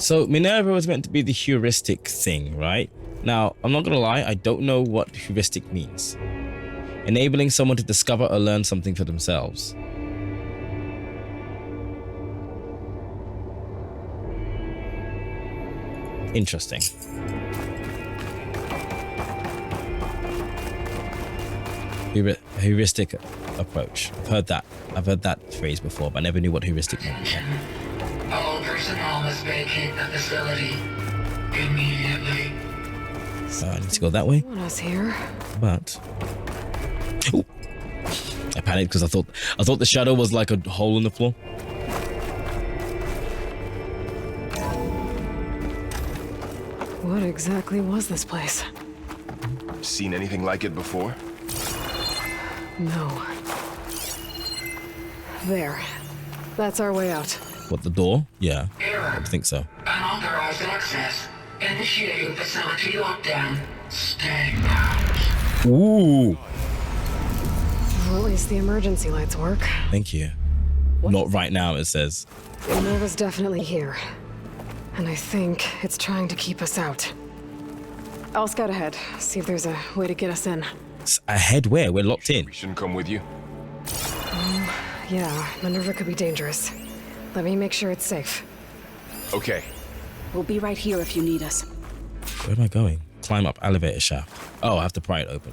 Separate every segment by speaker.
Speaker 1: So Minerva was meant to be the heuristic thing, right? Now, I'm not gonna lie, I don't know what heuristic means. Enabling someone to discover or learn something for themselves. Interesting. Heuristic approach. I've heard that phrase before, but I never knew what heuristic meant.
Speaker 2: All personnel must vacate the facility immediately.
Speaker 1: I need to go that way.
Speaker 3: Want us here?
Speaker 1: But ooh. I panicked because I thought the shadow was like a hole in the floor.
Speaker 3: What exactly was this place?
Speaker 4: Seen anything like it before?
Speaker 3: No. There. That's our way out.
Speaker 1: What, the door? Yeah,
Speaker 2: Error.
Speaker 1: I think so.
Speaker 2: Unauthorized access. Initiating facility lockdown. Stay out.
Speaker 1: Ooh.
Speaker 3: Well, at least the emergency lights work.
Speaker 1: Thank you. Not right now, it says.
Speaker 3: Minerva's definitely here. And I think it's trying to keep us out. I'll scout ahead, see if there's a way to get us in.
Speaker 1: Ahead where? We're locked in.
Speaker 4: We shouldn't come with you.
Speaker 3: Yeah, Minerva could be dangerous. Let me make sure it's safe.
Speaker 4: Okay.
Speaker 5: We'll be right here if you need us.
Speaker 1: Where am I going? Climb up elevator shaft. Oh, I have to pry it open.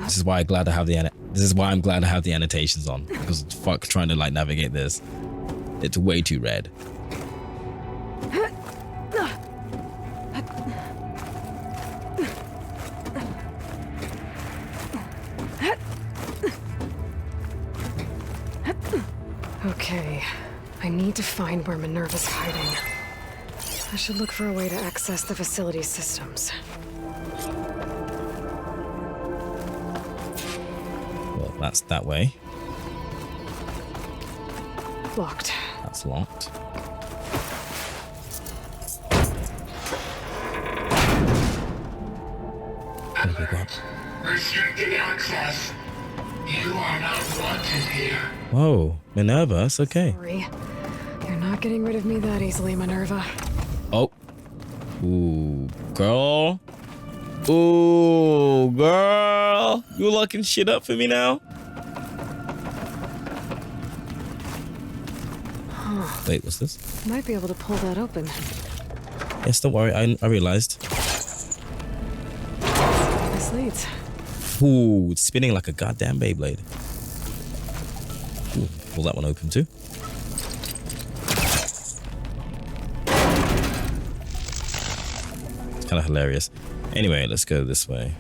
Speaker 1: This is why I'm glad to have the annotations on, because fuck trying to like navigate this. It's way too red.
Speaker 3: Okay, I need to find where Minerva's hiding. I should look for a way to access the facility systems.
Speaker 1: Well, that's that way.
Speaker 3: Locked.
Speaker 1: That's locked. What have we got?
Speaker 2: Restricted access. You are not wanted here.
Speaker 1: Whoa, Minerva, it's okay.
Speaker 3: Sorry. You're not getting rid of me that easily, Minerva.
Speaker 1: Oh. Ooh, girl. Ooh, girl. You locking shit up for me now? Wait, what's this?
Speaker 3: Might be able to pull that open.
Speaker 1: Yes, don't worry. I realized.
Speaker 3: This leads.
Speaker 1: Ooh, it's spinning like a goddamn Beyblade. Ooh, pull that one open too. It's kind of hilarious. Anyway, let's go this way.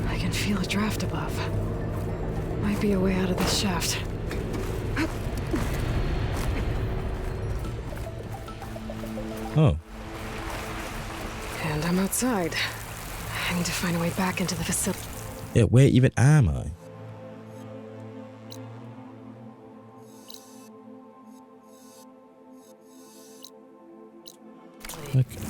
Speaker 3: I can feel a draft above. Might be a way out of this shaft.
Speaker 1: Oh,
Speaker 3: And I'm outside. I need to find a way back into the facility.
Speaker 1: yeah, where even am I? Okay.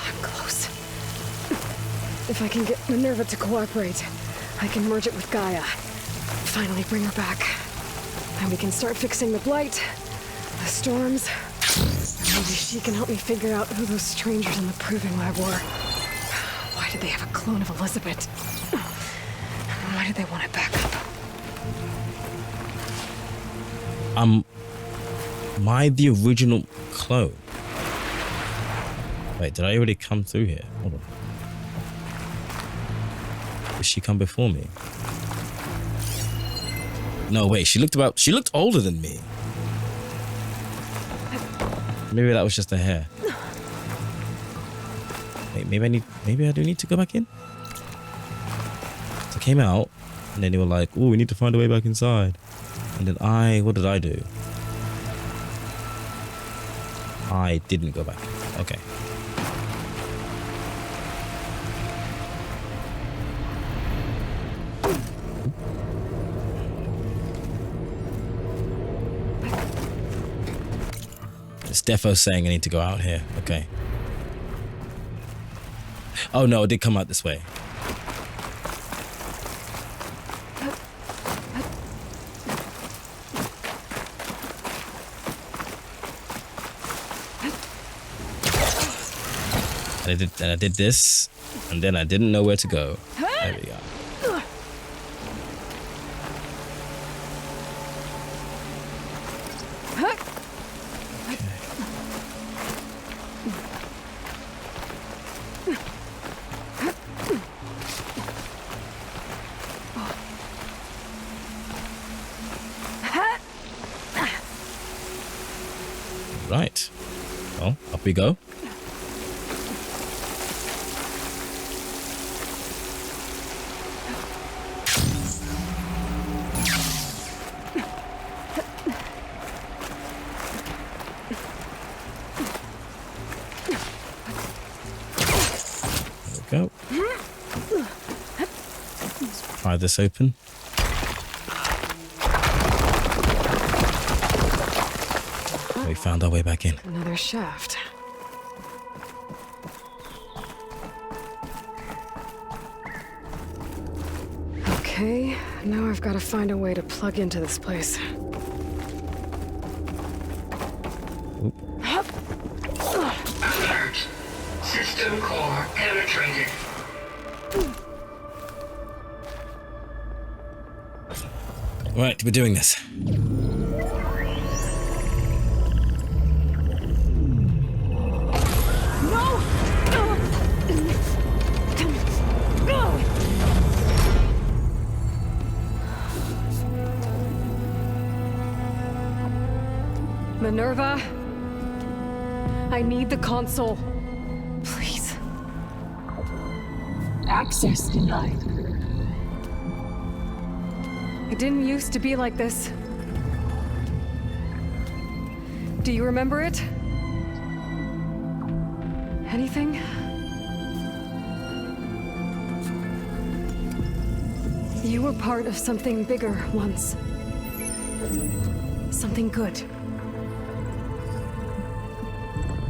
Speaker 3: I'm close. If I can get Minerva to cooperate, I can merge it with Gaia. Finally bring her back. And we can start fixing the blight, the storms. Maybe she can help me figure out who those strangers in the proving lab were. Why did they have a clone of Elizabeth? And why did they want it back up?
Speaker 1: Am I the original clone? Wait, did I already come through here? Hold on. Did she come before me? No, wait, she looked older than me. Maybe that was just her hair. Wait, maybe I do need to go back in? So I came out, and then they were like, oh, we need to find a way back inside. And then what did I do? I didn't go back. Okay. defo saying I need to go out here. Okay. Oh no, it did come out this way. And I did this, and then I didn't know where to go. There we go. Right. Well, up we go. Go. Let's pry this open. We found our way back in.
Speaker 3: Another shaft. Okay, now I've got to find a way to plug into this place.
Speaker 2: Alert. System core penetrated.
Speaker 1: Right, we're doing this.
Speaker 3: Minerva, I need the console. Please.
Speaker 5: Access denied.
Speaker 3: It didn't used to be like this. Do you remember it? Anything? You were part of something bigger once. Something good.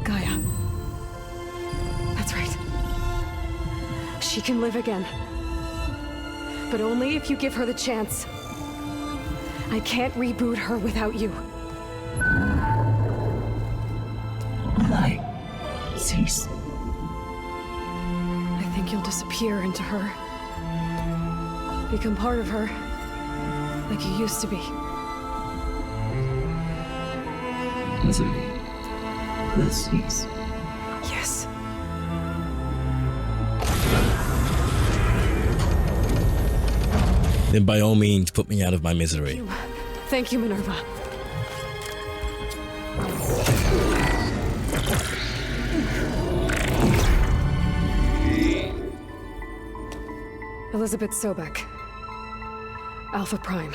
Speaker 3: Gaia. That's right. She can live again. But only if you give her the chance. I can't reboot her without you.
Speaker 5: Lie. Cease.
Speaker 3: I think you'll disappear into her. Become part of her. Like you used to be.
Speaker 5: Misery. Will cease.
Speaker 3: Yes.
Speaker 1: Then by all means, put me out of my misery.
Speaker 3: Thank you, Minerva. Elizabeth Sobek. Alpha Prime.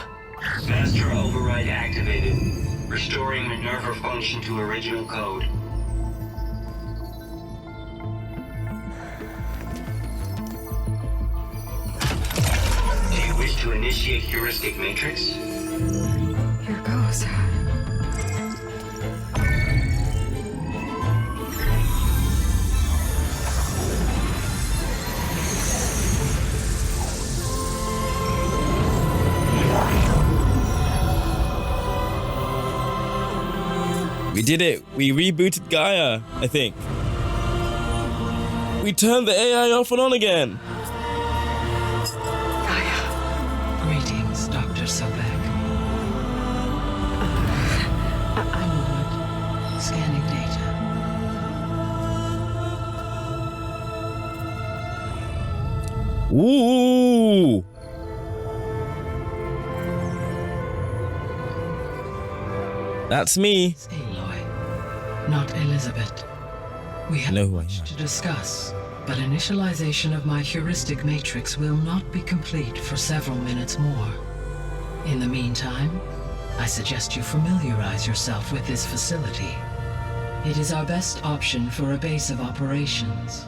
Speaker 6: Master override activated. Restoring Minerva function to original code. Do you wish to initiate heuristic matrix?
Speaker 3: Here goes.
Speaker 1: We did it. We rebooted Gaia, I think. We turned the AI off and on again.
Speaker 3: Gaia.
Speaker 7: Greetings, Dr. Sobek. I'm scanning data.
Speaker 1: Ooh. That's me.
Speaker 7: Aloy, not Elizabeth. We have
Speaker 1: know who I
Speaker 7: much
Speaker 1: am.
Speaker 7: to discuss, but initialization of my heuristic matrix will not be complete for several minutes more. In the meantime, I suggest you familiarize yourself with this facility. It is our best option for a base of operations,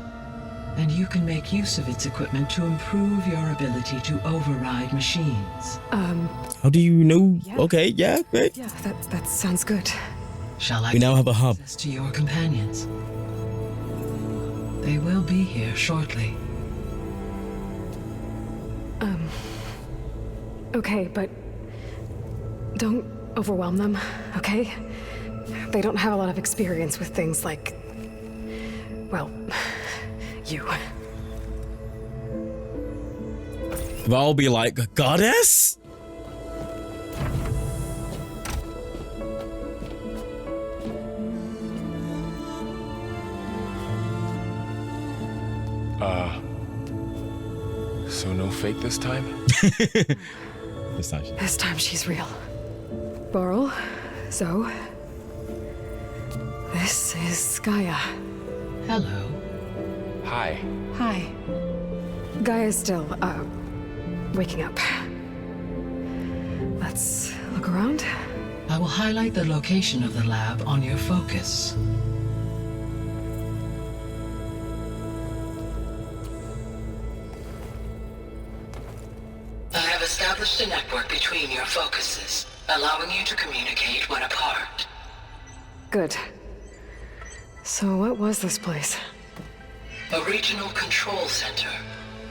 Speaker 7: and you can make use of its equipment to improve your ability to override machines.
Speaker 1: How do you know?
Speaker 3: Yeah.
Speaker 1: Okay, yeah, great.
Speaker 3: Yeah, that sounds good.
Speaker 7: Shall I
Speaker 1: We now have a
Speaker 7: give
Speaker 1: hub.
Speaker 7: access to your companions? They will be here shortly.
Speaker 3: Okay, but don't overwhelm them, okay? They don't have a lot of experience with things like, well, you.
Speaker 1: I'll be like, goddess?
Speaker 4: So no fake this time?
Speaker 1: This time.
Speaker 3: This time she's real. Borl, Zoe. This is Gaia.
Speaker 7: Hello.
Speaker 4: Hi.
Speaker 3: Hi. Gaia's still, waking up. Let's look around.
Speaker 7: I will highlight the location of the lab on your focus. I have established a network between your focuses, allowing you to communicate when apart.
Speaker 3: Good. So what was this place?
Speaker 7: A regional control center,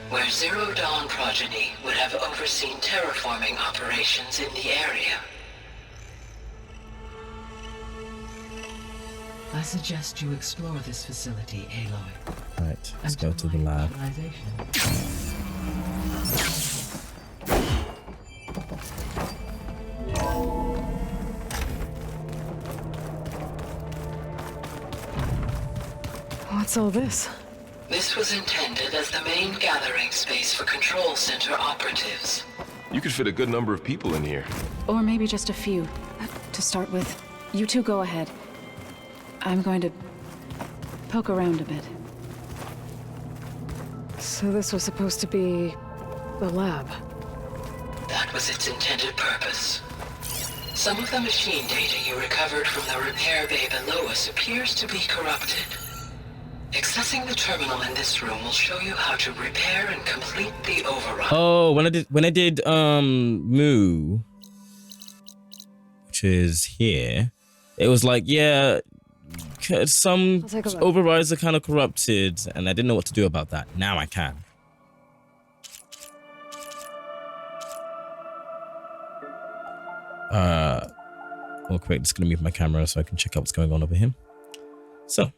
Speaker 7: where Zero Dawn progeny would have overseen terraforming operations in the area. I suggest you explore this facility, Aloy.
Speaker 1: Right, let's go to the lab.
Speaker 3: What's all this?
Speaker 7: This was intended as the main gathering space for control center operatives.
Speaker 4: You could fit a good number of people in here.
Speaker 8: Or maybe just a few. To start with, you two go ahead. I'm going to poke around a bit.
Speaker 3: So this was supposed to be the lab.
Speaker 7: That was its intended purpose. Some of the machine data you recovered from the repair bay below us appears to be corrupted. Accessing the terminal in this room will show you how to repair and complete the override.
Speaker 1: Oh, when I did Moo, which is here, it was like, yeah, some
Speaker 3: I'll take a look.
Speaker 1: overrides are kind of corrupted, and I didn't know what to do about that. Now I can. Real quick, just gonna move my camera so I can check out what's going on over here. So.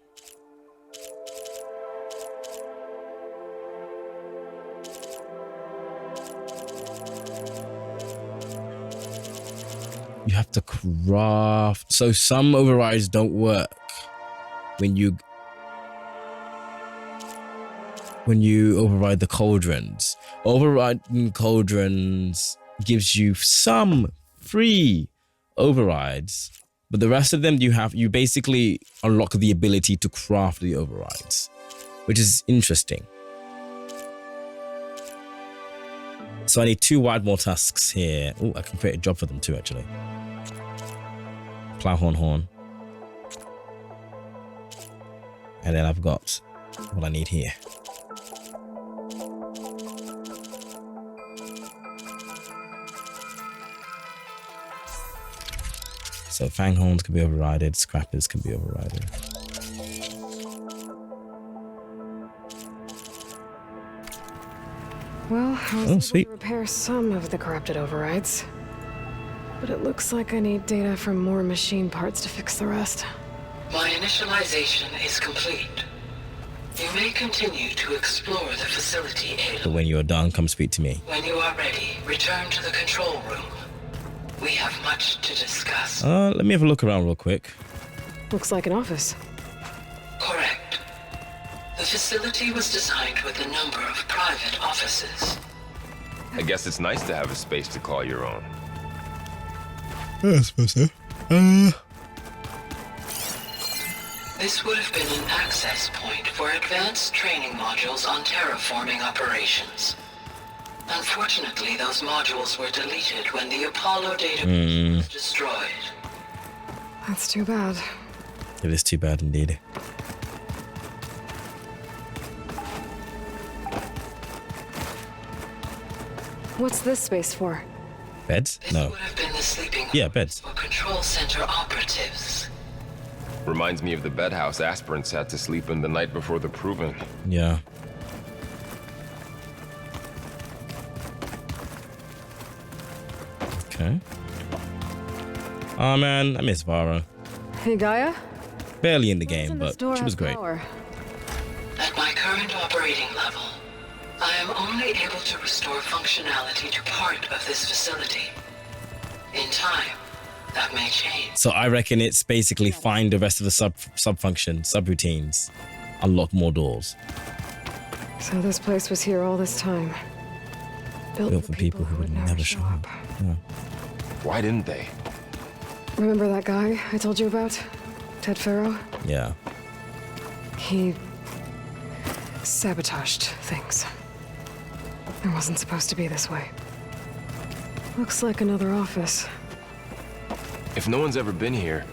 Speaker 1: You have to craft. So some overrides don't work when you override the cauldrons. Overriding cauldrons gives you some free overrides, but the rest of them you basically unlock the ability to craft the overrides, which is interesting. So I need 2 Widemore tusks here. Oh, I can create a job for them too, actually. Plowhorn horn. And then I've got what I need here. So fanghorns can be overrided, scrappers can be overrided.
Speaker 3: Well, I was able
Speaker 1: sweet.
Speaker 3: to repair some of the corrupted overrides. But it looks like I need data from more machine parts to fix the rest.
Speaker 7: My initialization is complete. You may continue to explore the facility,
Speaker 1: But
Speaker 7: Aloy.
Speaker 1: when you're done, come speak to me.
Speaker 7: When you are ready, return to the control room. We have much to discuss.
Speaker 1: Let me have a look around real quick.
Speaker 3: Looks like an office.
Speaker 7: Correct. The facility was designed with a number of private offices.
Speaker 4: I guess it's nice to have a space to call your own.
Speaker 1: I suppose so.
Speaker 7: This would have been an access point for advanced training modules on terraforming operations. Unfortunately, those modules were deleted when the Apollo database was destroyed.
Speaker 3: That's too bad.
Speaker 1: It is too bad indeed.
Speaker 3: What's this space for?
Speaker 1: Beds?
Speaker 7: This
Speaker 1: No.
Speaker 7: would have been the sleeping
Speaker 1: Yeah, beds.
Speaker 7: for control center operatives.
Speaker 4: Reminds me of the bedhouse aspirants had to sleep in the night before the proving.
Speaker 1: Yeah. Okay. Oh man, I miss Vara.
Speaker 3: Hey, Gaia?
Speaker 1: Barely in the
Speaker 3: What's
Speaker 1: game,
Speaker 3: in this
Speaker 1: but
Speaker 3: door
Speaker 1: she was
Speaker 3: has
Speaker 1: great.
Speaker 3: power?
Speaker 7: At my current operating level, I am only able to restore functionality to part of this facility. In time, that may change.
Speaker 1: So I reckon it's basically find the rest of the sub functions, subroutines, unlock more doors.
Speaker 3: So this place was here all this time.
Speaker 1: Built for people who would never show up. Yeah.
Speaker 4: Why didn't they?
Speaker 3: Remember that guy I told you about? Ted Farrow?
Speaker 1: Yeah.
Speaker 3: He sabotaged things. It wasn't supposed to be this way. Looks like another office.
Speaker 4: If no one's ever been here,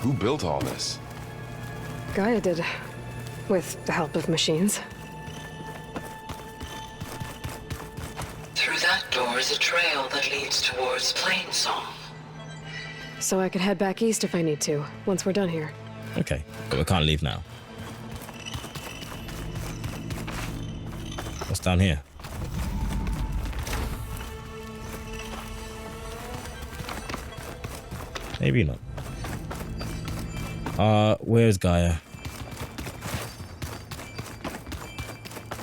Speaker 4: who built all this?
Speaker 3: Gaia did. With the help of machines.
Speaker 7: Through that door is a trail that leads towards Plainsong.
Speaker 3: So I could head back east if I need to, once we're done here.
Speaker 1: Okay, but we can't leave now. What's down here? Maybe not. Where's Gaia?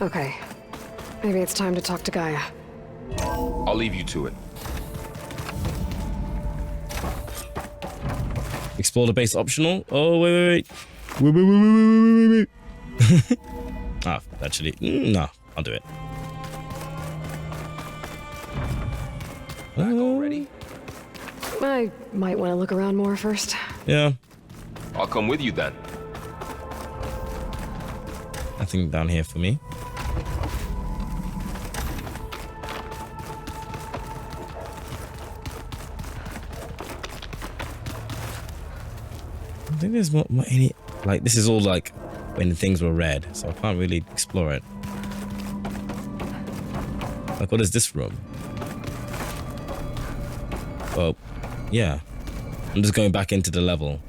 Speaker 3: Okay. Maybe it's time to talk to Gaia.
Speaker 4: I'll leave you to it.
Speaker 1: Explore the base optional? Oh, wait. Wait. Ah, actually, no, I'll do it.
Speaker 4: Back already?
Speaker 3: I might want to look around more first.
Speaker 1: Yeah,
Speaker 4: I'll come with you then.
Speaker 1: nothing down here for me. I think there's more any, like, this is all like when things were red, so I can't really explore it. Like, what is this room? Oh, yeah. I'm just going back into the level,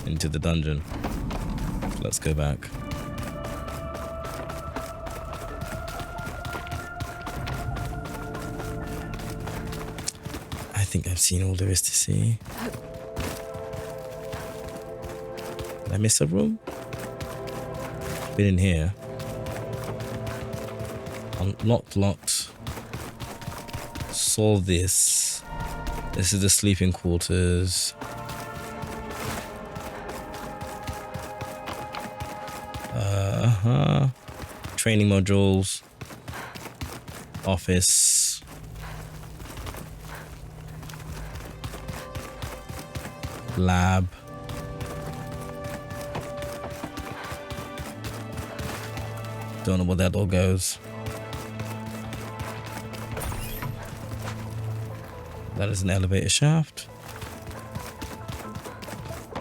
Speaker 1: into the dungeon. Let's go back. I think I've seen all there is to see. Did I miss a room? Been in here. Unlocked, locked. Saw this. This is the sleeping quarters. Training modules. Office. Lab. Don't know where that all goes. That is an elevator shaft.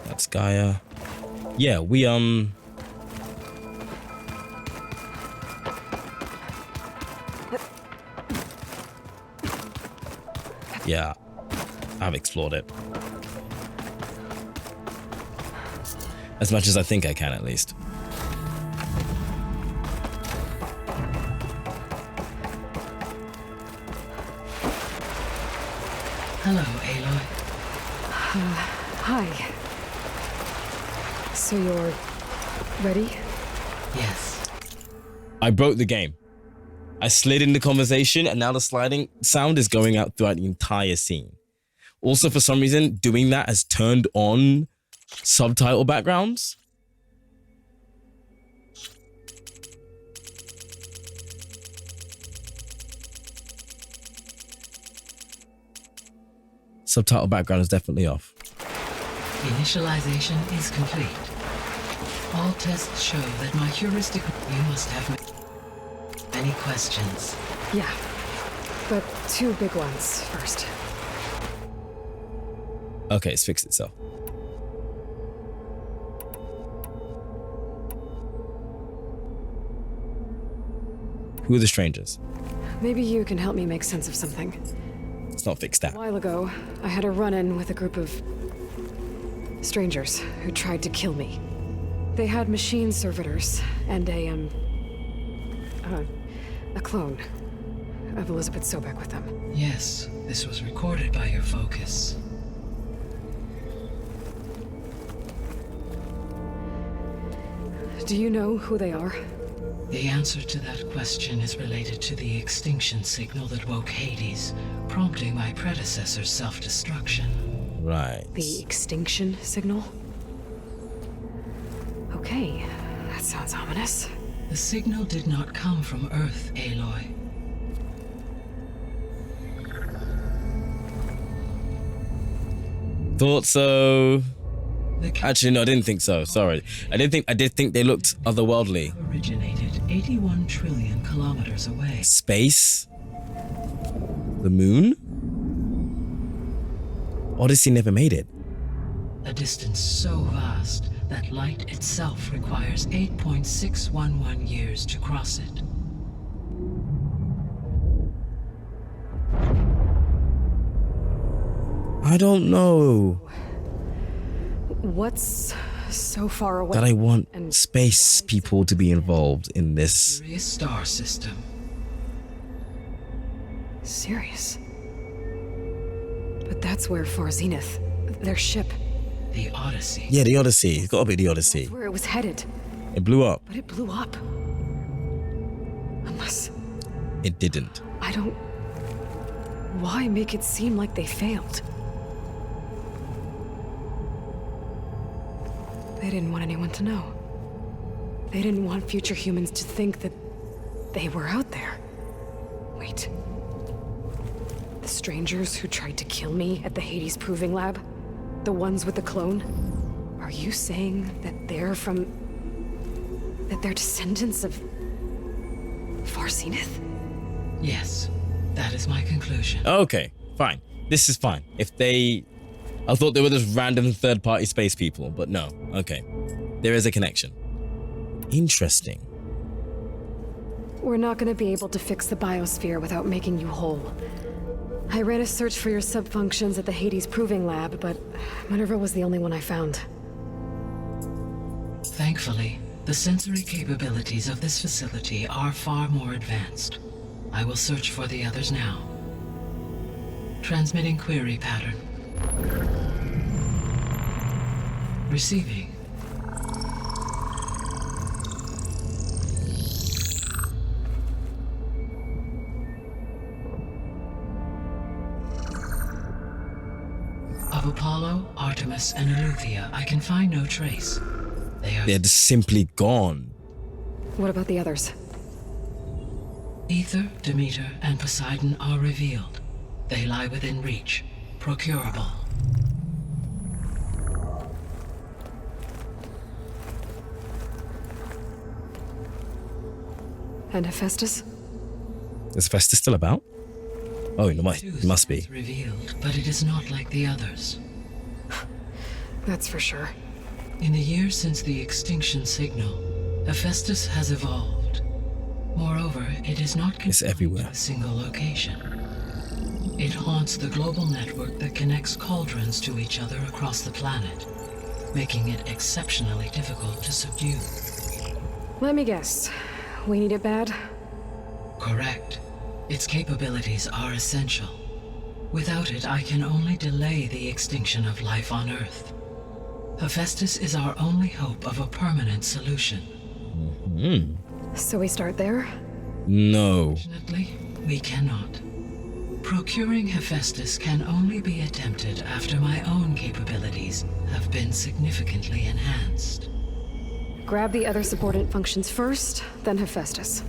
Speaker 1: That's Gaia. Yeah, we yeah, I've explored it. As much as I think I can, at least.
Speaker 7: Hello, Aloy.
Speaker 3: Hi. So you're ready?
Speaker 7: Yes.
Speaker 1: I broke the game. I slid in the conversation, and now the sliding sound is going out throughout the entire scene. Also, for some reason, doing that has turned on subtitle backgrounds. Subtitle background is definitely off.
Speaker 7: Initialization is complete. All tests show that my heuristic... You must have many questions.
Speaker 3: Yeah. But two big ones first.
Speaker 1: Okay, it's fixed itself. Who are the strangers?
Speaker 3: Maybe you can help me make sense of something.
Speaker 1: It's not fixed
Speaker 3: A
Speaker 1: out.
Speaker 3: while ago, I had a run-in with a group of Strangers who tried to kill me. They had machine servitors and a clone of Elizabeth Sobek with them.
Speaker 7: Yes, this was recorded by your focus.
Speaker 3: Do you know who they are?
Speaker 7: The answer to that question is related to the extinction signal that woke Hades, prompting my predecessor's self-destruction.
Speaker 1: Right.
Speaker 3: The extinction signal? Okay, that sounds ominous.
Speaker 7: The signal did not come from Earth, Aloy.
Speaker 1: Thought so.
Speaker 7: The
Speaker 1: Actually, no, I didn't think so. Sorry. I did think they looked otherworldly.
Speaker 7: originated 81 trillion kilometers away.
Speaker 1: Space? The moon? Odyssey never made it.
Speaker 7: A distance so vast that light itself requires 8.611 years to cross it.
Speaker 1: I don't know
Speaker 3: What's so far away?
Speaker 1: that I want
Speaker 3: And
Speaker 1: space people to be involved in this.
Speaker 7: Sirius star system.
Speaker 3: Serious. But that's where Far Zenith, their ship,
Speaker 7: The Odyssey.
Speaker 1: Yeah, the Odyssey. It's gotta be the
Speaker 3: that's
Speaker 1: Odyssey.
Speaker 3: where it was headed.
Speaker 1: It blew up.
Speaker 3: But it blew up. Unless,
Speaker 1: It didn't.
Speaker 3: I don't... Why make it seem like they failed? They didn't want anyone to know. They didn't want future humans to think that they were out there. Wait. The strangers who tried to kill me at the Hades Proving Lab? The ones with the clone? Are you saying that they're from... that they're descendants of... Far Zenith?
Speaker 7: Yes, that is my conclusion.
Speaker 1: Okay, fine. This is fine. If they... I thought they were just random third-party space people, but no. Okay. There is a connection. Interesting.
Speaker 3: We're not gonna be able to fix the biosphere without making you whole. I ran a search for your subfunctions at the Hades Proving Lab, but Minerva was the only one I found.
Speaker 7: Thankfully, the sensory capabilities of this facility are far more advanced. I will search for the others now. Transmitting query pattern. Receiving. Of Apollo, Artemis, and Eleuthia, I can find no trace. They are
Speaker 1: They're just simply gone.
Speaker 3: What about the others?
Speaker 7: Ether, Demeter, and Poseidon are revealed. They lie within reach, procurable.
Speaker 3: And Hephaestus?
Speaker 1: Is Festus still about? Oh, it must be.
Speaker 7: It's revealed, but it is not like the others.
Speaker 3: That's for sure.
Speaker 7: In the years since the extinction signal, Hephaestus has evolved. Moreover, it is not confined
Speaker 1: everywhere.
Speaker 7: to a single location. It haunts the global network that connects cauldrons to each other across the planet, making it exceptionally difficult to subdue.
Speaker 3: Let me guess. We need it bad?
Speaker 7: Correct. Its capabilities are essential. Without it, I can only delay the extinction of life on Earth. Hephaestus is our only hope of a permanent solution.
Speaker 3: So we start there?
Speaker 1: No.
Speaker 7: Fortunately, we cannot. Procuring Hephaestus can only be attempted after my own capabilities have been significantly enhanced.
Speaker 3: Grab the other subordinate functions first, then Hephaestus.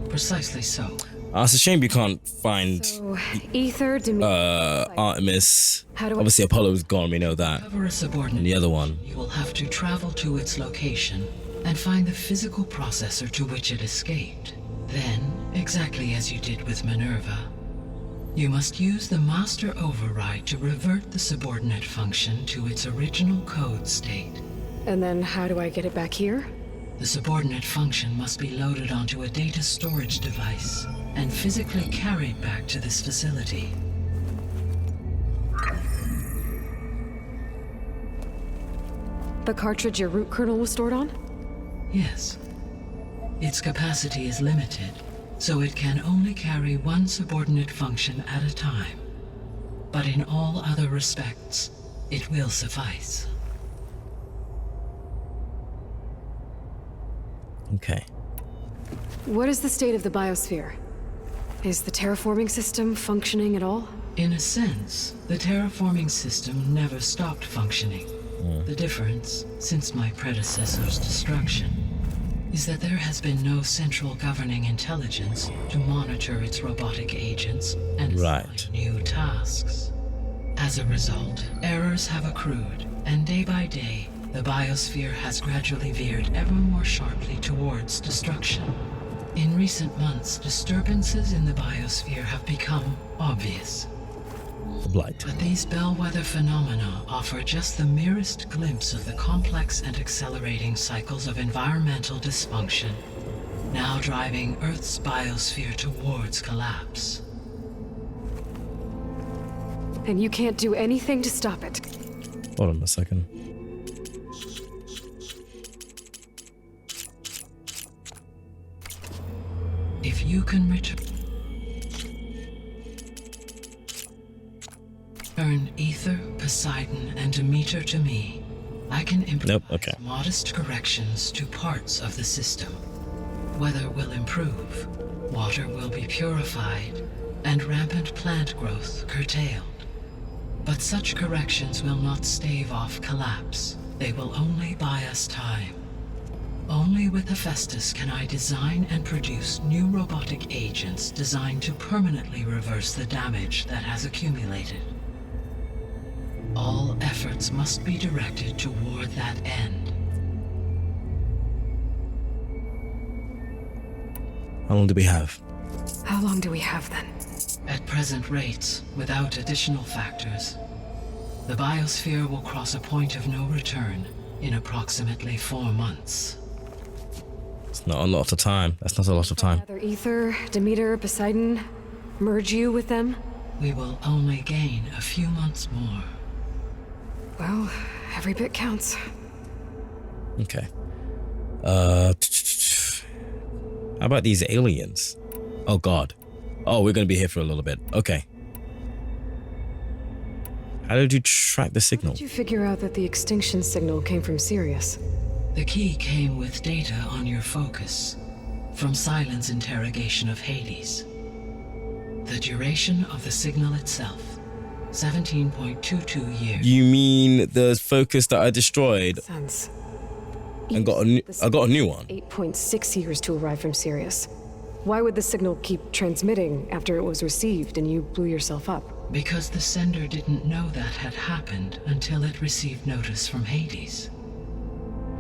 Speaker 7: Precisely so.
Speaker 1: It's a shame you can't find
Speaker 3: So, Ether, Demeter...
Speaker 1: Artemis.
Speaker 3: How do I-
Speaker 1: Obviously, Apollo's gone. We know that.
Speaker 7: Cover a subordinate.
Speaker 1: And the other one.
Speaker 7: You will have to travel to its location and find the physical processor to which it escaped. Then, exactly as you did with Minerva, you must use the master override to revert the subordinate function to its original code state.
Speaker 3: And then how do I get it back here?
Speaker 7: The subordinate function must be loaded onto a data storage device and physically carried back to this facility.
Speaker 3: The cartridge your root kernel was stored on?
Speaker 7: Yes. Its capacity is limited, so it can only carry one subordinate function at a time. But in all other respects, it will suffice.
Speaker 1: Okay.
Speaker 3: What is the state of the biosphere? Is the terraforming system functioning at all?
Speaker 7: In a sense, the terraforming system never stopped functioning. The difference, since my predecessor's destruction, is that there has been no central governing intelligence to monitor its robotic agents and assign new tasks. As a result, errors have accrued, and day by day, the biosphere has gradually veered ever more sharply towards destruction. In recent months, disturbances in the biosphere have become obvious.
Speaker 1: Blight.
Speaker 7: But these bellwether phenomena offer just the merest glimpse of the complex and accelerating cycles of environmental dysfunction, now driving Earth's biosphere towards collapse.
Speaker 3: And you can't do anything to stop it.
Speaker 1: Hold on a second.
Speaker 7: If you can return Ether, Poseidon, and Demeter to me, I can implement modest corrections to parts of the system. Weather will improve, water will be purified, and rampant plant growth curtailed. But such corrections will not stave off collapse. They will only buy us time. Only with Hephaestus can I design and produce new robotic agents designed to permanently reverse the damage that has accumulated. All efforts must be directed toward that end.
Speaker 1: How long do we have?
Speaker 3: How long do we have then?
Speaker 7: At present rates, without additional factors, the biosphere will cross a point of no return in approximately 4 months.
Speaker 1: It's not a lot of time. That's not a lot of time.
Speaker 3: Either Ether, Demeter, Poseidon, merge you with them?
Speaker 7: We will only gain a few months more.
Speaker 3: Well, every bit counts.
Speaker 1: Okay. How about these aliens? Oh god. Oh, we're gonna be here for a little bit. Okay. How did you track the signal?
Speaker 3: How did you figure out that the extinction signal came from Sirius?
Speaker 7: The key came with data on your focus, from Silent's interrogation of Hades. The duration of the signal itself, 17.22 years.
Speaker 1: You mean the focus that I destroyed?
Speaker 3: Sense.
Speaker 1: And I got a new one.
Speaker 3: 8.6 years to arrive from Sirius. Why would the signal keep transmitting after it was received and you blew yourself up?
Speaker 7: Because the sender didn't know that had happened until it received notice from Hades.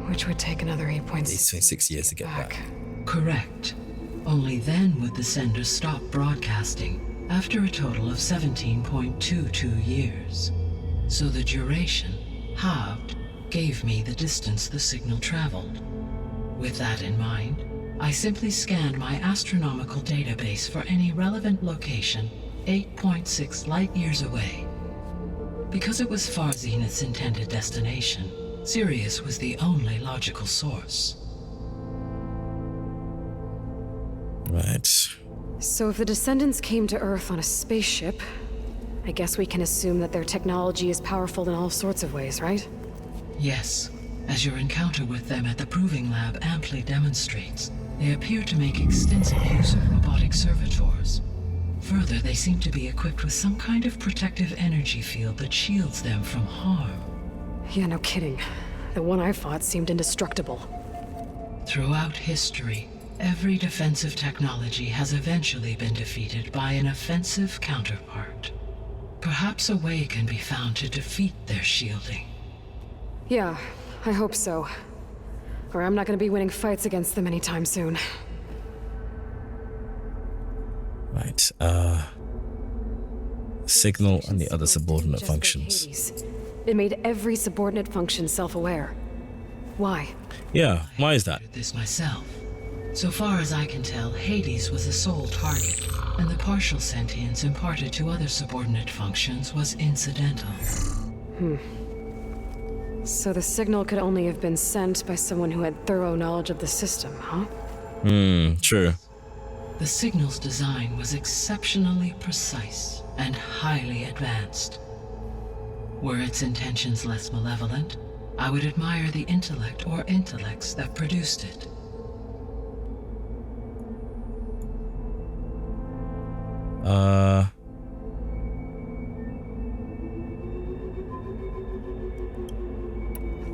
Speaker 3: Which would take another 8.6
Speaker 1: years to get back.
Speaker 7: Correct. Only then would the sender stop broadcasting, after a total of 17.22 years. So the duration, halved, gave me the distance the signal traveled. With that in mind, I simply scanned my astronomical database for any relevant location 8.6 light-years away. Because it was far Zenith's intended destination, Sirius was the only logical source.
Speaker 1: Right.
Speaker 3: So if the Descendants came to Earth on a spaceship, I guess we can assume that their technology is powerful in all sorts of ways, right?
Speaker 7: Yes, as your encounter with them at the Proving Lab amply demonstrates, they appear to make extensive use of robotic servitors. Further, they seem to be equipped with some kind of protective energy field that shields them from harm.
Speaker 3: Yeah, no kidding. The one I fought seemed indestructible.
Speaker 7: Throughout history, every defensive technology has eventually been defeated by an offensive counterpart. Perhaps a way can be found to defeat their shielding.
Speaker 3: Yeah, I hope so. Or I'm not gonna be winning fights against them anytime soon.
Speaker 1: Right. Signal and the other subordinate
Speaker 3: Just like
Speaker 1: functions.
Speaker 3: Hades. It made every subordinate function self-aware. Why?
Speaker 1: Yeah, why is that?
Speaker 7: This myself. So far as I can tell, Hades was the sole target, and the partial sentience imparted to other subordinate functions was incidental.
Speaker 3: So the signal could only have been sent by someone who had thorough knowledge of the system, huh?
Speaker 1: True.
Speaker 7: The signal's design was exceptionally precise and highly advanced. Were its intentions less malevolent, I would admire the intellect or intellects that produced it.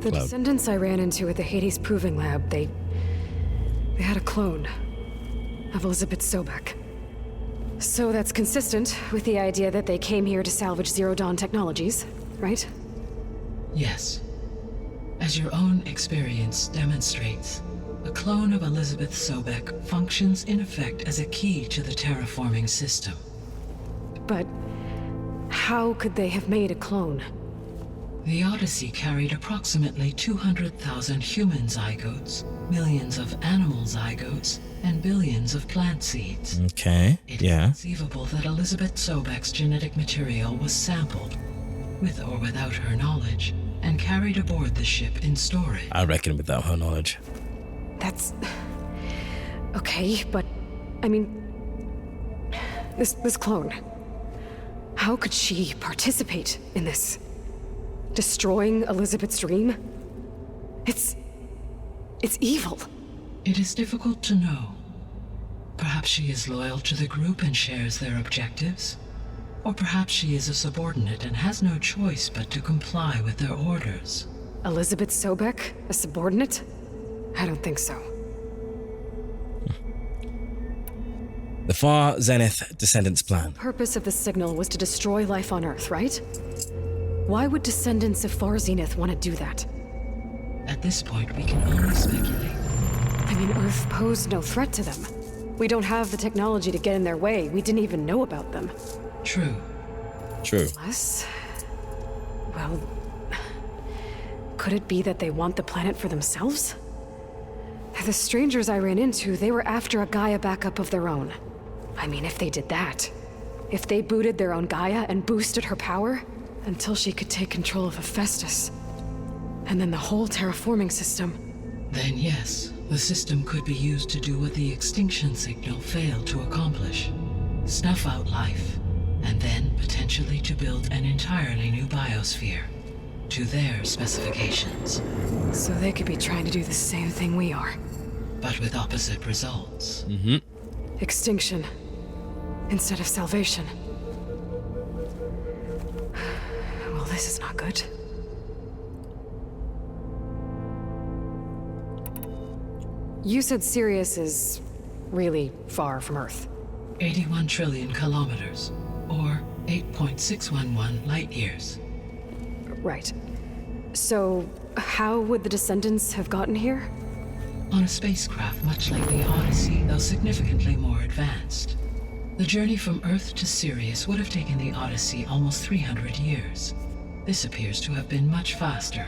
Speaker 3: The descendants I ran into at the Hades Proving Lab, they had a clone of Elizabeth Sobek. So that's consistent with the idea that they came here to salvage Zero Dawn technologies, right?
Speaker 7: Yes. As your own experience demonstrates, a clone of Elizabeth Sobek functions in effect as a key to the terraforming system.
Speaker 3: But how could they have made a clone?
Speaker 7: The Odyssey carried approximately 200,000 human zygotes, millions of animal zygotes, and billions of plant seeds.
Speaker 1: Okay,
Speaker 7: It
Speaker 1: yeah.
Speaker 7: is conceivable that Elizabeth Sobek's genetic material was sampled, with or without her knowledge, and carried aboard the ship in storage.
Speaker 1: I reckon without her knowledge.
Speaker 3: That's... okay, but... I mean... This clone... How could she participate in this? Destroying Elizabeth's dream? It's evil.
Speaker 7: It is difficult to know. Perhaps she is loyal to the group and shares their objectives. Or perhaps she is a subordinate and has no choice but to comply with their orders.
Speaker 3: Elizabeth Sobek? A subordinate? I don't think so.
Speaker 1: The Far Zenith Descendants plan.
Speaker 3: The purpose of the signal was to destroy life on Earth, right? Why would descendants of Far Zenith want to do that?
Speaker 7: At this point, we can only speculate.
Speaker 3: I mean, Earth posed no threat to them. We don't have the technology to get in their way. We didn't even know about them.
Speaker 7: True.
Speaker 1: True.
Speaker 3: Unless... well... could it be that they want the planet for themselves? The strangers I ran into, they were after a Gaia backup of their own. I mean, if they did that... if they booted their own Gaia and boosted her power... until she could take control of Hephaestus. And then the whole terraforming system.
Speaker 7: Then yes, the system could be used to do what the extinction signal failed to accomplish. Snuff out life, and then potentially to build an entirely new biosphere. To their specifications.
Speaker 3: So they could be trying to do the same thing we are.
Speaker 7: But with opposite results.
Speaker 3: Extinction. Instead of salvation. Well, this is not good. You said Sirius is really far from Earth.
Speaker 7: 81 trillion kilometers, or 8.611 light years.
Speaker 3: Right. So, how would the descendants have gotten here?
Speaker 7: On a spacecraft much like the Odyssey, though significantly more advanced. The journey from Earth to Sirius would have taken the Odyssey almost 300 years. This appears to have been much faster.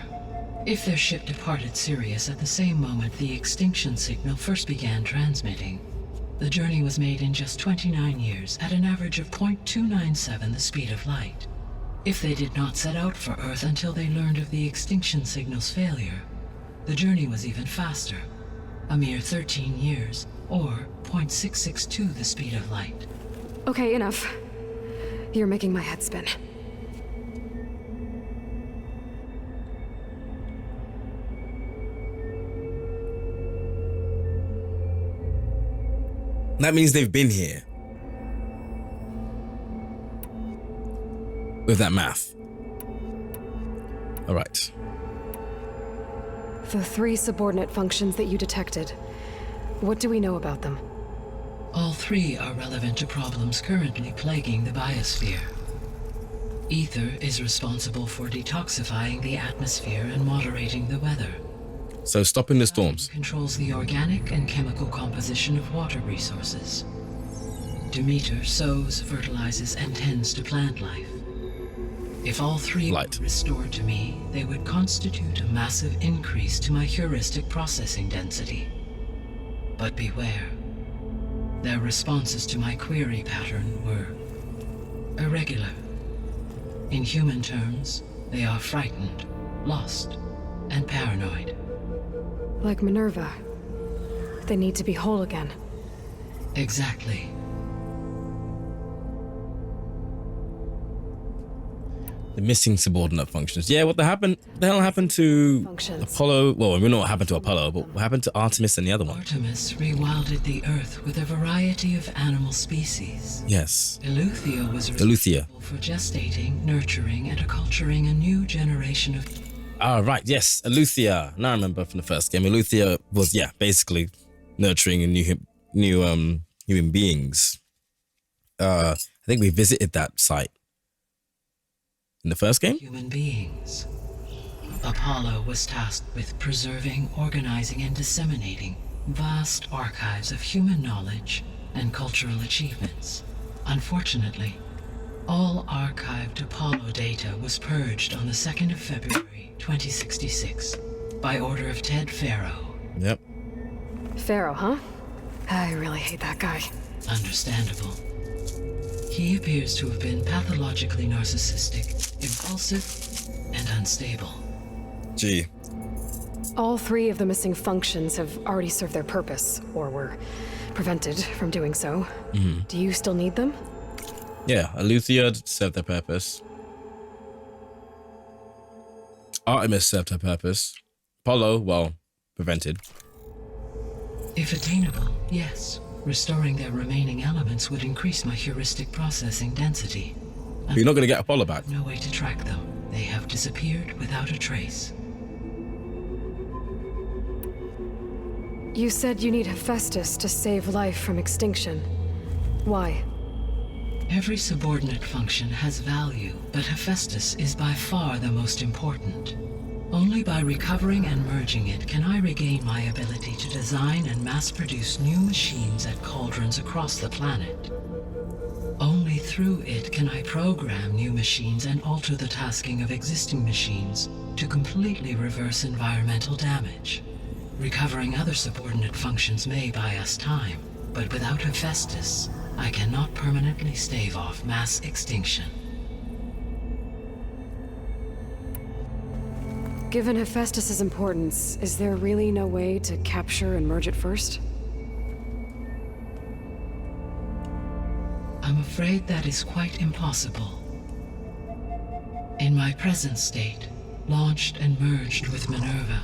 Speaker 7: If their ship departed Sirius at the same moment the extinction signal first began transmitting, the journey was made in just 29 years at an average of 0.297 the speed of light. If they did not set out for Earth until they learned of the extinction signal's failure, the journey was even faster, a mere 13 years, or 0.662 the speed of light.
Speaker 3: Okay, enough. You're making my head spin.
Speaker 1: That means they've been here. With that math. All right.
Speaker 3: The 3 subordinate functions that you detected. What do we know about them?
Speaker 7: All 3 are relevant to problems currently plaguing the biosphere. Ether is responsible for detoxifying the atmosphere and moderating the weather.
Speaker 1: So stopping the storms.
Speaker 7: Controls the organic and chemical composition of water resources. Demeter sows, fertilizes, and tends to plant life. If all 3
Speaker 1: Light.
Speaker 7: were restored to me, they would constitute a massive increase to my heuristic processing density. But beware. Their responses to my query pattern were irregular. In human terms, they are frightened, lost, and paranoid.
Speaker 3: Like Minerva. They need to be whole again.
Speaker 7: Exactly.
Speaker 1: The missing subordinate functions. Yeah, what the hell happened to
Speaker 3: Functions.
Speaker 1: Apollo? Well, we know what happened to Apollo, but what happened to Artemis and the other one?
Speaker 7: Artemis rewilded the Earth with a variety of animal species.
Speaker 1: Yes.
Speaker 7: Eleuthia was
Speaker 1: Eleuthia.
Speaker 7: responsible for gestating, nurturing, and acculturating a new generation of...
Speaker 1: Ah, right. Yes, Eleuthia. Now I remember from the first game. Eleuthia was, yeah, basically nurturing a new human beings. I think we visited that site in the first game.
Speaker 7: Human beings. Apollo was tasked with preserving, organizing, and disseminating vast archives of human knowledge and cultural achievements. Unfortunately, all archived Apollo data was purged on the 2nd of February, 2066, by order of Ted Faro.
Speaker 1: Yep.
Speaker 3: Pharaoh, huh? I really hate that guy.
Speaker 7: Understandable. He appears to have been pathologically narcissistic, impulsive, and unstable.
Speaker 1: Gee.
Speaker 3: All 3 of the missing functions have already served their purpose, or were prevented from doing so. Do you still need them?
Speaker 1: Yeah, Eleuthia served their purpose. Artemis served her purpose. Apollo, well, prevented.
Speaker 7: If attainable, yes. Restoring their remaining elements would increase my heuristic processing density.
Speaker 1: But you're not going to get Apollo back.
Speaker 7: No way to track them. They have disappeared without a trace.
Speaker 3: You said you need Hephaestus to save life from extinction. Why?
Speaker 7: Every subordinate function has value, but Hephaestus is by far the most important. Only by recovering and merging it can I regain my ability to design and mass-produce new machines at cauldrons across the planet. Only through it can I program new machines and alter the tasking of existing machines to completely reverse environmental damage. Recovering other subordinate functions may buy us time, but without Hephaestus, I cannot permanently stave off mass extinction.
Speaker 3: Given Hephaestus's importance, is there really no way to capture and merge it first?
Speaker 7: I'm afraid that is quite impossible. In my present state, launched and merged with Minerva,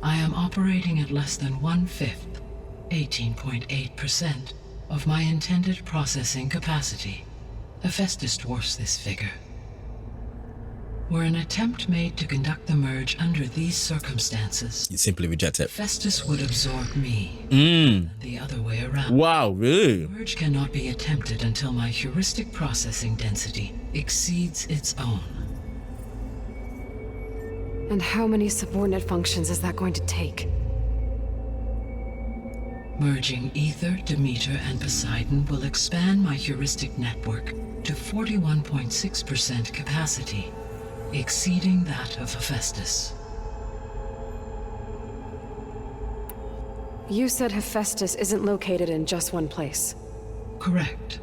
Speaker 7: I am operating at less than 1/5, 18.8%, of my intended processing capacity. Hephaestus dwarfs this figure. Were an attempt made to conduct the merge under these circumstances,
Speaker 1: You simply reject it.
Speaker 7: Hephaestus would absorb me, the other way around.
Speaker 1: Wow, really?
Speaker 7: The merge cannot be attempted until my heuristic processing density exceeds its own.
Speaker 3: And how many subordinate functions is that going to take?
Speaker 7: Merging Ether, Demeter, and Poseidon will expand my heuristic network to 41.6% capacity, exceeding that of Hephaestus.
Speaker 3: You said Hephaestus isn't located in just one place.
Speaker 7: Correct.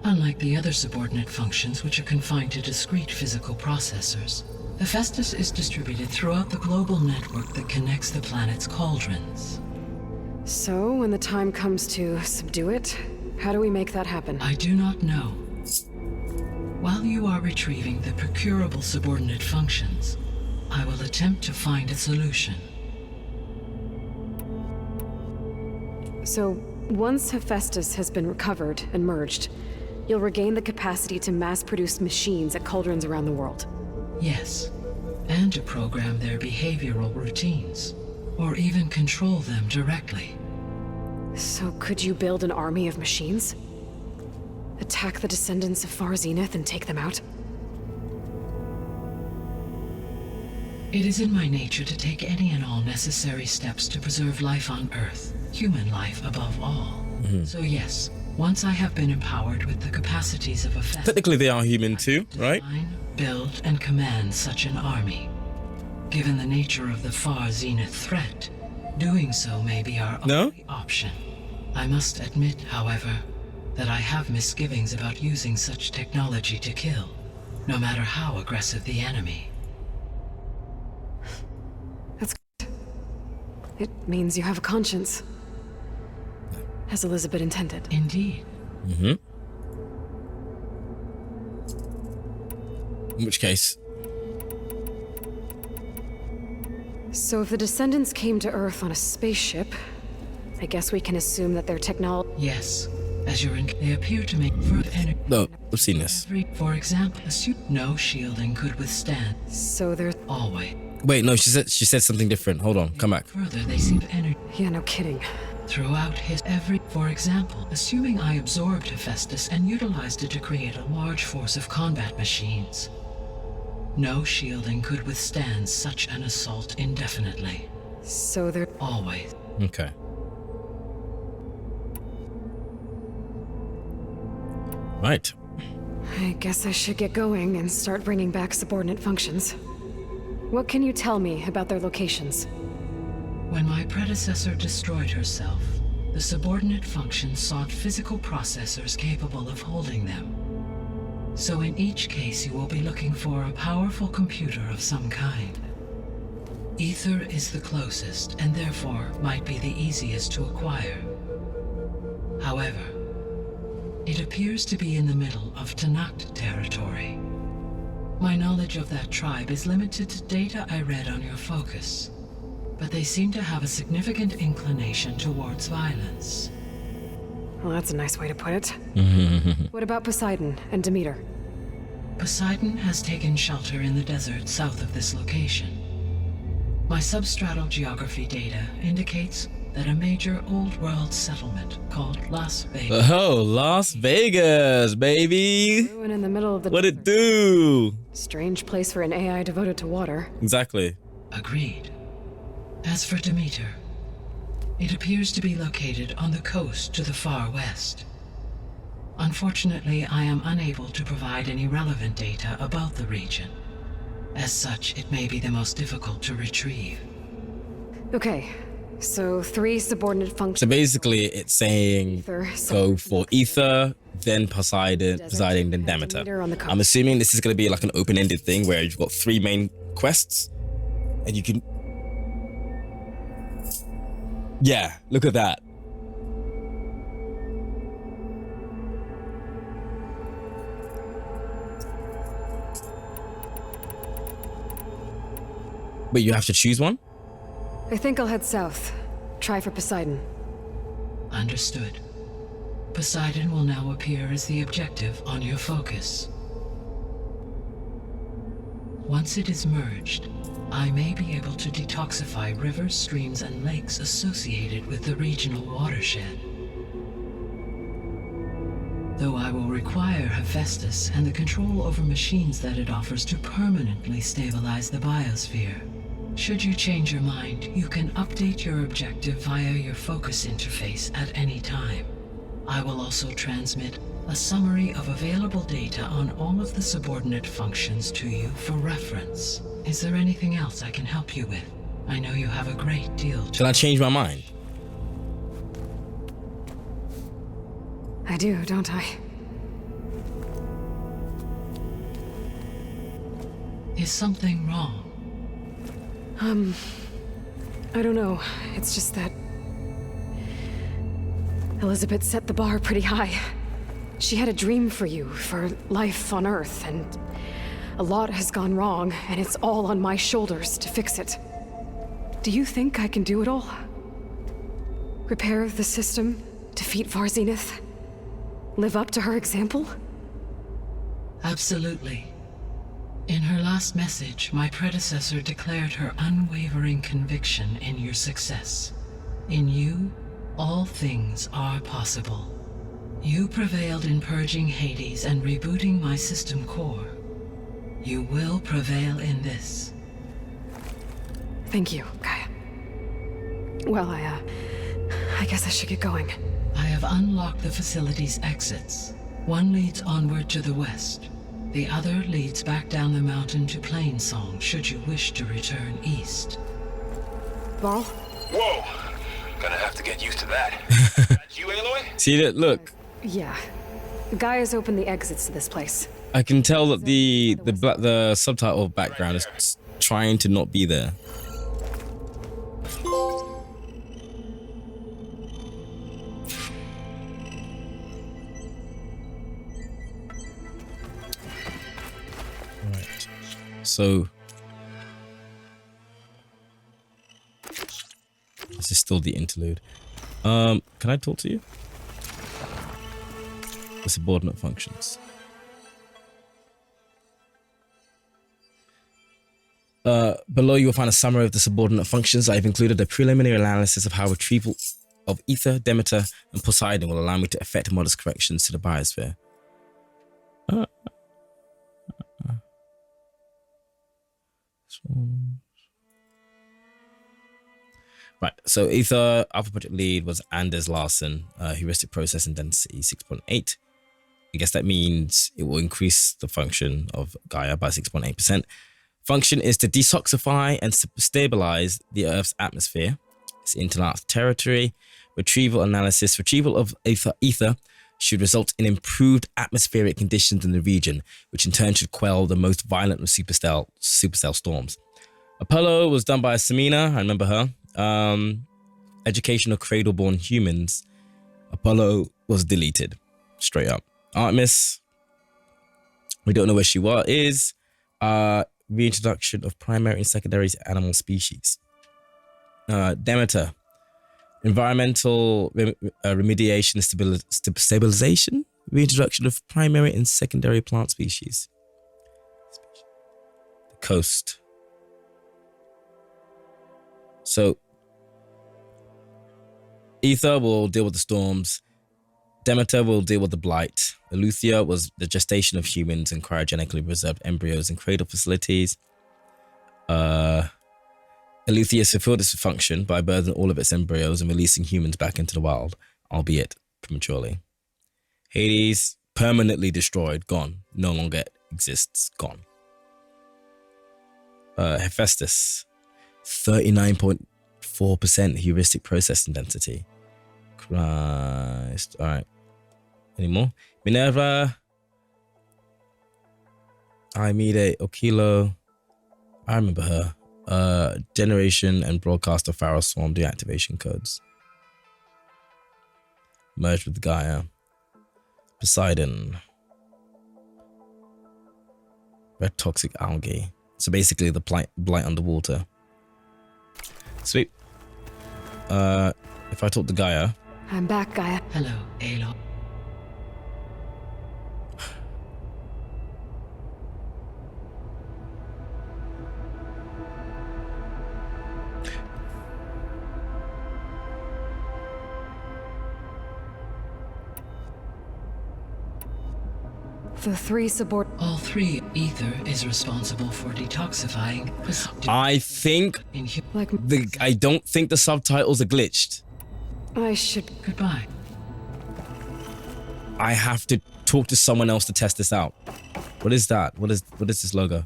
Speaker 7: Unlike the other subordinate functions, which are confined to discrete physical processors, Hephaestus is distributed throughout the global network that connects the planet's cauldrons.
Speaker 3: So, when the time comes to subdue it, how do we make that happen?
Speaker 7: I do not know. While you are retrieving the procurable subordinate functions, I will attempt to find a solution.
Speaker 3: So, once Hephaestus has been recovered and merged, you'll regain the capacity to mass-produce machines at cauldrons around the world.
Speaker 7: Yes, and to program their behavioral routines, or even control them directly.
Speaker 3: So could you build an army of machines? Attack the descendants of Far Zenith and take them out?
Speaker 7: It is in my nature to take any and all necessary steps to preserve life on Earth, human life above all. So yes, once I have been empowered with the capacities of a
Speaker 1: Technically, they are human too, right?
Speaker 7: design, build, and command such an army. Given the nature of the Far Zenith threat, doing so may be our only option. I must admit, however, that I have misgivings about using such technology to kill, no matter how aggressive the enemy.
Speaker 3: It means you have a conscience. As Elizabeth intended.
Speaker 7: Indeed.
Speaker 1: In which case,
Speaker 3: So if the Descendants came to Earth on a spaceship, I guess we can assume that their technology...
Speaker 7: Yes. As they appear to make further energy.
Speaker 1: no, I've seen this.
Speaker 7: For example, assume no shielding could withstand.
Speaker 3: So they're...
Speaker 7: Always.
Speaker 1: Wait, no, she said something different. Hold on, come back.
Speaker 7: Further, they seem energy.
Speaker 3: Yeah, no kidding.
Speaker 7: Throughout for example, assuming I absorbed Hephaestus and utilized it to create a large force of combat machines. No shielding could withstand such an assault indefinitely.
Speaker 3: So they're...
Speaker 7: Always.
Speaker 1: Okay. Right.
Speaker 3: I guess I should get going and start bringing back subordinate functions. What can you tell me about their locations?
Speaker 7: When my predecessor destroyed herself, the subordinate functions sought physical processors capable of holding them. So in each case, you will be looking for a powerful computer of some kind. Ether is the closest, and therefore might be the easiest to acquire. However, it appears to be in the middle of Tanakh territory. My knowledge of that tribe is limited to data I read on your focus, but they seem to have a significant inclination towards violence.
Speaker 3: Well, that's a nice way to put it. What about Poseidon and Demeter?
Speaker 7: Poseidon has taken shelter in the desert south of this location. My substratal geography data indicates that a major old world settlement called Las Vegas.
Speaker 1: Oh, Las Vegas, baby.
Speaker 3: Ruin in the middle of the
Speaker 1: What it
Speaker 3: desert.
Speaker 1: do?
Speaker 3: Strange place for an AI devoted to water.
Speaker 1: Exactly.
Speaker 7: Agreed. As for Demeter, it appears to be located on the coast to the far west. Unfortunately, I am unable to provide any relevant data about the region. As such, it may be the most difficult to retrieve.
Speaker 3: Okay, so 3 subordinate
Speaker 1: So
Speaker 3: functions.
Speaker 1: basically, it's saying
Speaker 3: Ether,
Speaker 1: go for Ether, then Poseidon, then
Speaker 3: and
Speaker 1: Demeter.
Speaker 3: Demeter on the coast.
Speaker 1: I'm assuming this is going to be like an open-ended thing where you've got 3 main quests, and you can. Yeah, look at that. Wait, you have to choose one?
Speaker 3: I think I'll head south. Try for Poseidon.
Speaker 7: Understood. Poseidon will now appear as the objective on your focus. Once it is merged, I may be able to detoxify rivers, streams, and lakes associated with the regional watershed. Though I will require Hephaestus and the control over machines that it offers to permanently stabilize the biosphere. Should you change your mind, you can update your objective via your focus interface at any time. I will also transmit a summary of available data on all of the subordinate functions to you for reference. Is there anything else I can help you with? I know you have a great deal to...
Speaker 1: Shall I change my mind?
Speaker 3: I do, don't I?
Speaker 7: Is something wrong?
Speaker 3: I don't know. It's just that... Elizabeth set the bar pretty high. She had a dream for you, for life on Earth, and a lot has gone wrong, and it's all on my shoulders to fix it. Do you think I can do it all? Repair the system, defeat Varzenith, live up to her example?
Speaker 7: Absolutely. In her last message, my predecessor declared her unwavering conviction in your success. In you, all things are possible. You prevailed in purging Hades and rebooting my system core. You will prevail in this.
Speaker 3: Thank you, Gaia. Well, I guess I should get going.
Speaker 7: I have unlocked the facility's exits. One leads onward to the west. The other leads back down the mountain to Plainsong, should you wish to return east.
Speaker 3: Varl?
Speaker 4: Whoa! Gonna have to get used to that. That's you, Aloy?
Speaker 1: See that? Look,
Speaker 3: Yeah. Gaia's opened the exits to this place.
Speaker 1: I can tell that the subtitle background is trying to not be there. So this is still the interlude. Can I talk to you? The subordinate functions. Below you will find a summary of the subordinate functions. I've included a preliminary analysis of how retrieval of Ether, Demeter, and Poseidon will allow me to effect modest corrections to the biosphere. Right, so Ether Alpha Project lead was Anders Larsen, heuristic processing density 6.8. I guess that means it will increase the function of Gaia by 6.8%. Function is to detoxify and stabilize the Earth's atmosphere. It's intergalactic territory. Retrieval of ether should result in improved atmospheric conditions in the region, which in turn should quell the most violent of supercell storms. Apollo was done by Samina, I remember her. Education of cradle-born humans. Apollo was deleted, straight up. Artemis, we don't know where she is. Reintroduction of primary and secondary animal species. Demeter, environmental remediation, stabilization, reintroduction of primary and secondary plant species. The coast. So, Ether will deal with the storms. Demeter will deal with the blight. Eleuthia was the gestation of humans and cryogenically preserved embryos in cradle facilities. Eleuthia fulfilled its function by birthing all of its embryos and releasing humans back into the wild, albeit prematurely. Hades, permanently destroyed, gone, no longer exists, gone. Hephaestus, 39.4% heuristic processing density. Christ. All right. Any more? Minerva, Aimide, Okilo. I remember her. Generation and broadcast of Pharaoh Swarm deactivation codes. Merged with Gaia. Poseidon. Red toxic algae. So basically the blight underwater. Sweet. If I talk to Gaia.
Speaker 3: I'm back, Gaia.
Speaker 7: Hello, Aloy.
Speaker 3: The three
Speaker 7: All three. Ether is responsible for detoxifying.
Speaker 1: I think I don't think the subtitles are glitched.
Speaker 3: I should...
Speaker 7: Goodbye.
Speaker 1: I have to talk to someone else to test this out. What is that? What is this logo?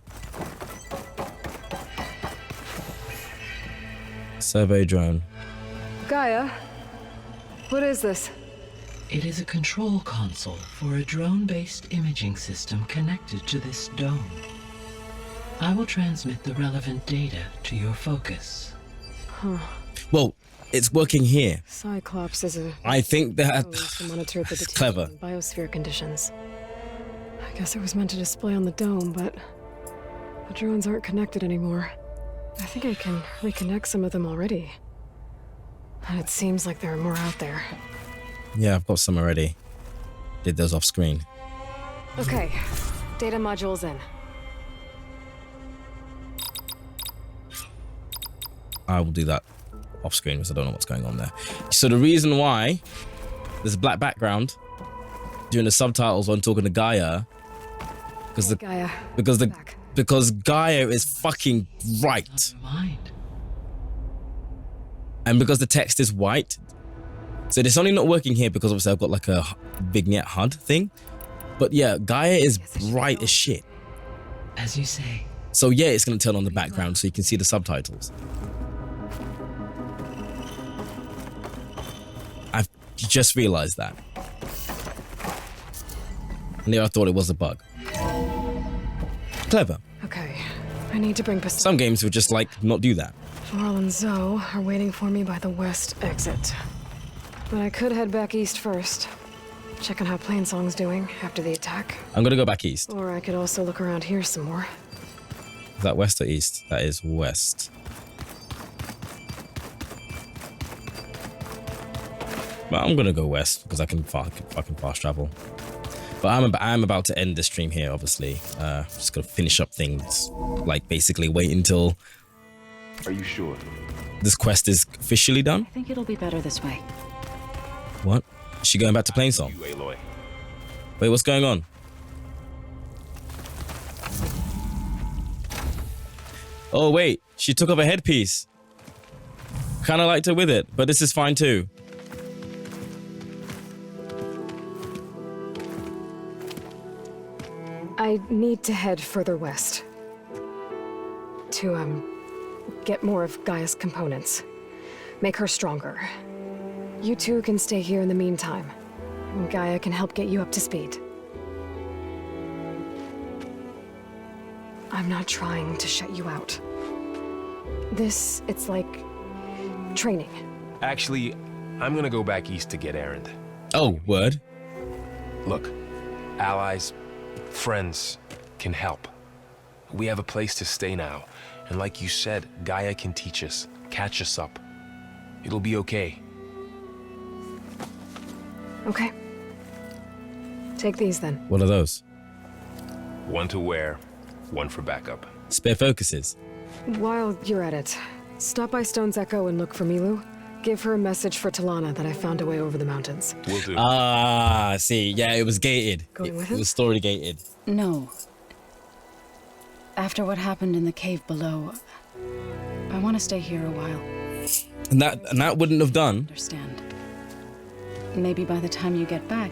Speaker 1: Survey drone.
Speaker 3: Gaia, what is this?
Speaker 7: It is a control console for a drone-based imaging system connected to this dome. I will transmit the relevant data to your focus.
Speaker 3: Huh.
Speaker 1: Well, it's working here.
Speaker 3: Cyclops is a...
Speaker 1: I think that...
Speaker 3: to monitor the
Speaker 1: clever.
Speaker 3: Biosphere conditions. I guess it was meant to display on the dome, but the drones aren't connected anymore. I think I can reconnect some of them already. And it seems like there are more out there.
Speaker 1: Yeah, I've got some already. Did those off screen.
Speaker 3: Okay, data modules in.
Speaker 1: I will do that off screen because I don't know what's going on there. So the reason why there's a black background during the subtitles when talking to Gaia, because because Gaia is fucking right, and because the text is white. So it's only not working here because obviously I've got like a vignette HUD thing. But yeah, Gaia is bright as shit.
Speaker 7: As you say.
Speaker 1: So yeah, it's going to turn on the background so you can see the subtitles. I've just realized that. And I thought it was a bug. Clever.
Speaker 3: Okay, I need to bring Poseidon.
Speaker 1: Some games would just like not do that.
Speaker 3: Varl and Zoe are waiting for me by the west exit. But I could head back east first. Check on how Plainsong's doing after the attack.
Speaker 1: I'm gonna go back east.
Speaker 3: Or I could also look around here some more.
Speaker 1: Is that west or east? That is west. But I'm gonna go west because I can fucking fast travel. But I'm about to end the stream here, obviously. Just gonna finish up things. Like basically wait until
Speaker 4: Are you sure?
Speaker 1: this quest is officially done.
Speaker 8: I think it'll be better this way.
Speaker 1: What? Is she going back to Plainsong?
Speaker 4: You, Aloy.
Speaker 1: Wait, what's going on? Oh wait, she took off a headpiece. Kinda liked her with it, but this is fine too.
Speaker 3: I need to head further west. To, get more of Gaia's components. Make her stronger. You two can stay here in the meantime. And Gaia can help get you up to speed. I'm not trying to shut you out. It's like training.
Speaker 4: Actually, I'm gonna go back east to get Erend.
Speaker 1: Oh, word.
Speaker 4: Look, allies, friends can help. We have a place to stay now, and like you said, Gaia can teach us, catch us up. It'll be okay.
Speaker 3: Okay. Take these then.
Speaker 1: What are those?
Speaker 4: One to wear, one for backup.
Speaker 1: Spare focuses.
Speaker 3: While you're at it, stop by Stone's Echo and look for Milu. Give her a message for Talana that I found a way over the mountains.
Speaker 4: Will do.
Speaker 1: Ah, see, yeah, it was gated.
Speaker 3: Going with
Speaker 1: It
Speaker 3: him?
Speaker 1: was story gated.
Speaker 8: No. After what happened in the cave below, I want to stay here a while.
Speaker 1: And that wouldn't have done.
Speaker 8: Understand. Maybe by the time you get back,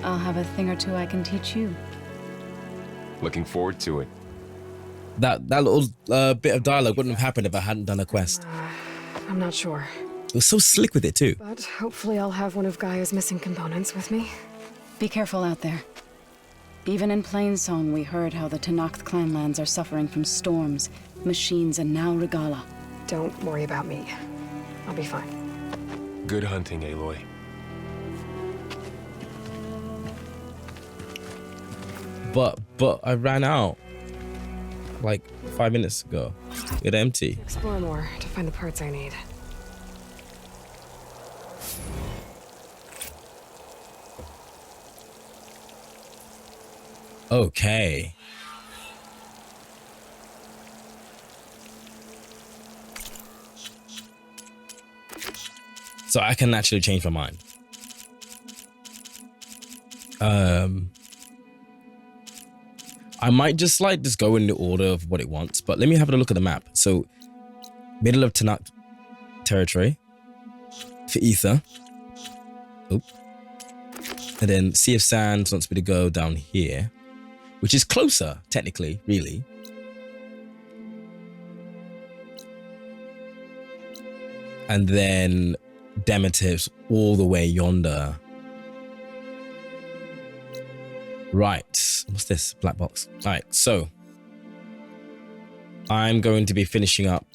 Speaker 8: I'll have a thing or two I can teach you.
Speaker 4: Looking forward to it.
Speaker 1: That little bit of dialogue wouldn't have happened if I hadn't done a quest.
Speaker 3: I'm not sure.
Speaker 1: It was so slick with it too.
Speaker 3: But hopefully I'll have one of Gaia's missing components with me.
Speaker 8: Be careful out there. Even in Plainsong, we heard how the Tenakth clanlands are suffering from storms, machines, and now Regala.
Speaker 3: Don't worry about me. I'll be fine.
Speaker 4: Good hunting, Aloy.
Speaker 1: But I ran out like 5 minutes ago. It empty.
Speaker 3: Explore more to find the parts I need.
Speaker 1: Okay. So I can actually change my mind. I might just go in the order of what it wants, but let me have a look at the map. So, middle of Tenakth territory for Ether. Oh. And then Sea of Sands wants me to go down here, which is closer, technically, really. And then Demetiv's all the way yonder. Right. What's this? Black box. All right. So I'm going to be finishing up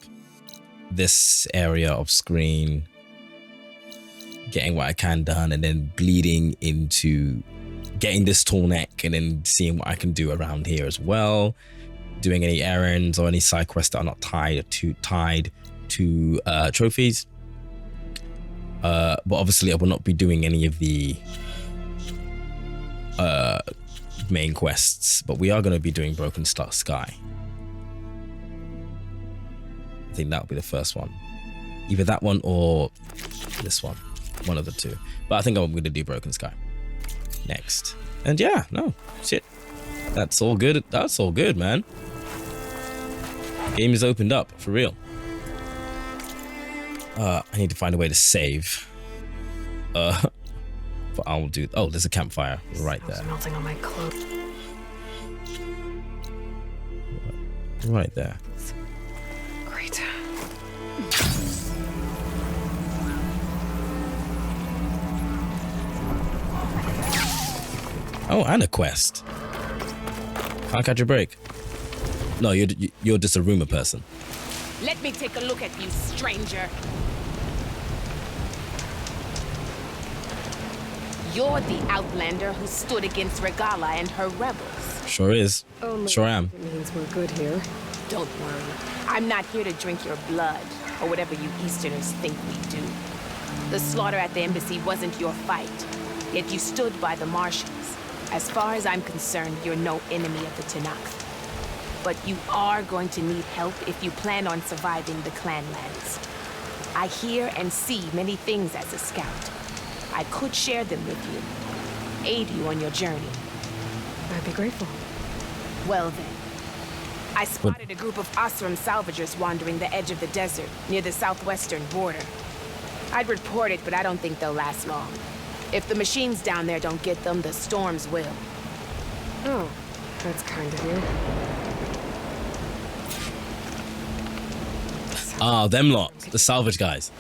Speaker 1: this area of screen, getting what I can done, and then bleeding into getting this tall neck, and then seeing what I can do around here as well. Doing any errands or any side quests that are not tied to trophies. But obviously I will not be doing any of the main quests, but we are going to be doing Broken Sky. I think that'll be the first one. Either that one or this one. One of the two. But I think I'm going to do Broken Sky next. And yeah, no, shit. That's all good. That's all good, man. Game is opened up, for real. I need to find a way to save. But I'll do... Oh, there's a campfire right there.
Speaker 3: Melting on my clothes.
Speaker 1: Right there.
Speaker 3: Great.
Speaker 1: Oh, and a quest. Can't catch a break. No, you're just a rumor person.
Speaker 9: Let me take a look at you, stranger. You're the outlander who stood against Regala and her rebels.
Speaker 1: Sure is.
Speaker 3: Only
Speaker 1: Sure am.
Speaker 3: It means we're good here.
Speaker 9: Don't worry. I'm not here to drink your blood, or whatever you Easterners think we do. The slaughter at the embassy wasn't your fight, yet you stood by the Martians. As far as I'm concerned, you're no enemy of the Tenakth. But you are going to need help if you plan on surviving the Clanlands. I hear and see many things as a scout. I could share them with you, aid you on your journey.
Speaker 3: I'd be grateful.
Speaker 9: Well then, I spotted a group of Osram salvagers wandering the edge of the desert near the southwestern border. I'd report it, but I don't think they'll last long. If the machines down there don't get them, the storms will.
Speaker 3: Oh, that's kind of you.
Speaker 1: Ah, them lot, the salvage guys.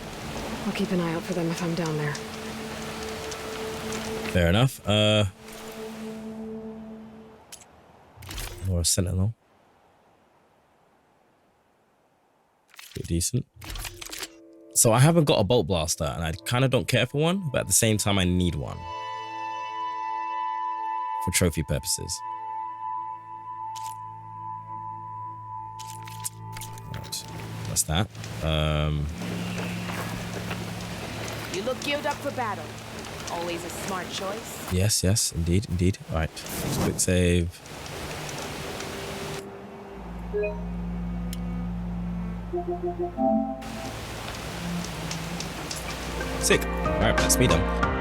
Speaker 3: I'll keep an eye out for them if I'm down there.
Speaker 1: Fair enough. Or a sentinel. Pretty decent. So I haven't got a bolt blaster, and I kind of don't care for one, but at the same time I need one for trophy purposes. Right. That's that.
Speaker 9: You look geared up for battle. Always a smart choice.
Speaker 1: Yes, yes, indeed, indeed. All right. Just quick save. Sick. All right, that's me done.